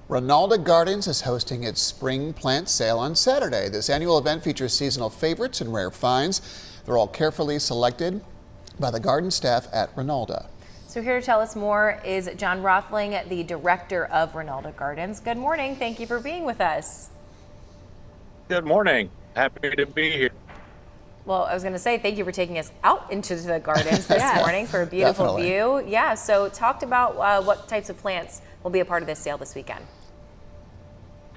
Ronalda Gardens is hosting its spring plant sale on Saturday. This annual event features seasonal favorites and rare finds. They're all carefully selected by the garden staff at Ronalda. So here to tell us more is John Rothling, the director of Ronalda Gardens. Good morning. Thank you for being with us. Good morning. Happy to be here. Well, I was going to say thank you for taking us out into the gardens this morning for a beautiful view. Yeah, so talked about what types of plants will be a part of this sale this weekend.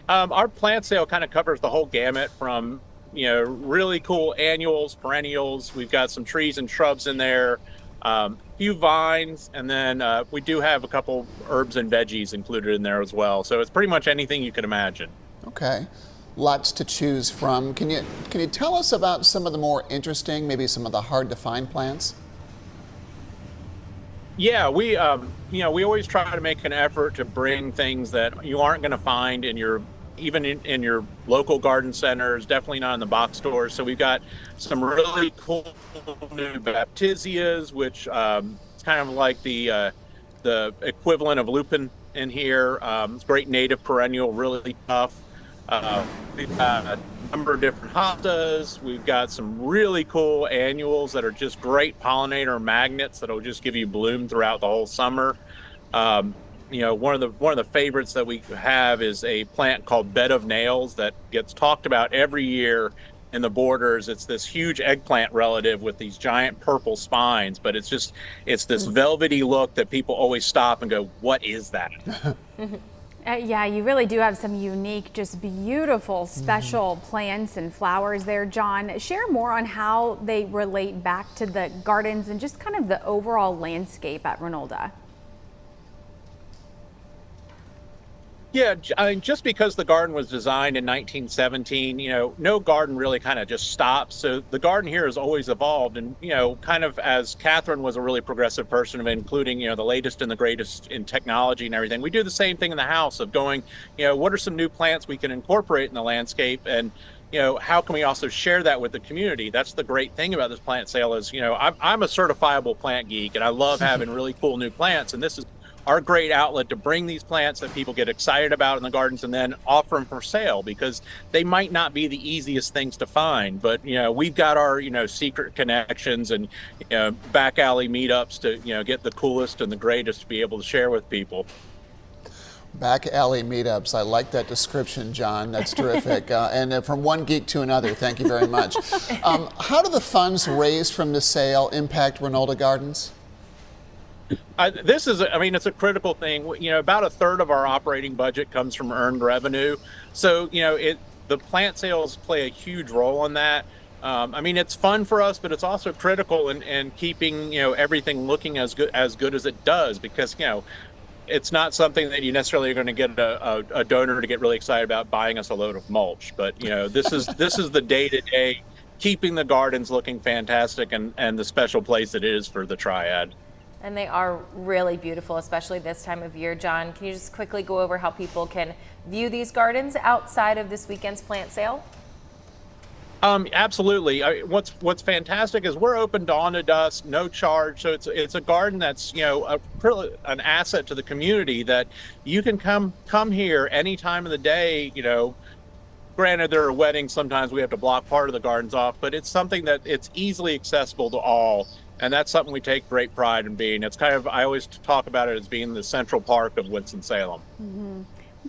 Our plant sale kind of covers the whole gamut from, really cool annuals, perennials. We've got some trees and shrubs in there, few vines, and then we do have a couple herbs and veggies included in there as well. So it's pretty much anything you can imagine. Okay. Lots to choose from. Can you tell us about some of the more interesting, maybe some of the hard to find plants? Yeah, we always try to make an effort to bring things that you aren't going to find in your your local garden centers, definitely not in the box stores. So we've got some really cool new baptisias, which it's kind of like the equivalent of lupin in here. It's great native perennial, really tough. We've got a number of different hostas. We've got some really cool annuals that are just great pollinator magnets that'll just give you bloom throughout the whole summer. One of the favorites that we have is a plant called Bed of Nails that gets talked about every year in the borders. It's this huge eggplant relative with these giant purple spines, but it's this velvety look that people always stop and go, "What is that?" Yeah, you really do have some unique, just beautiful, special plants and flowers there, John. Share more on how they relate back to the gardens and just kind of the overall landscape at Ronalda. Yeah, I mean, just because the garden was designed in 1917, no garden really kind of just stops. So the garden here has always evolved. And, kind of as Catherine was a really progressive person of including, the latest and the greatest in technology and everything, we do the same thing in the house of going, what are some new plants we can incorporate in the landscape? And, how can we also share that with the community? That's the great thing about this plant sale is, I'm a certifiable plant geek and I love having really cool new plants. And this is our great outlet to bring these plants that people get excited about in the gardens and then offer them for sale because they might not be the easiest things to find. But, we've got our, secret connections and, back alley meetups to, get the coolest and the greatest to be able to share with people. Back alley meetups. I like that description, John. That's terrific. And from one geek to another, thank you very much. How do the funds raised from the sale impact Ronalda Gardens? It's a critical thing. About a third of our operating budget comes from earned revenue. So, the plant sales play a huge role in that. It's fun for us, but it's also critical in keeping, everything looking as good as it does because, it's not something that you necessarily are going to get a donor to get really excited about buying us a load of mulch. But, this is the day-to-day keeping the gardens looking fantastic and the special place it is for the Triad. And they are really beautiful, especially this time of year. John, can you just quickly go over how people can view these gardens outside of this weekend's plant sale? Absolutely. What's fantastic is we're open dawn to dusk, no charge. So it's a garden that's an asset to the community that you can come here any time of the day. Granted, there are weddings. Sometimes we have to block part of the gardens off, but it's something that it's easily accessible to all. And that's something we take great pride in being. It's kind of, I always talk about it as being the Central Park of Winston-Salem.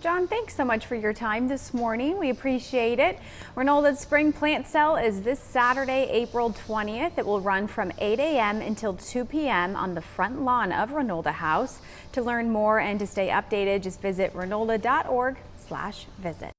John, thanks so much for your time this morning. We appreciate it. Ronalda's Spring Plant Sale is this Saturday, April 20th. It will run from 8 a.m. until 2 p.m. on the front lawn of Ronalda House. To learn more and to stay updated, just visit ronalda.org/visit.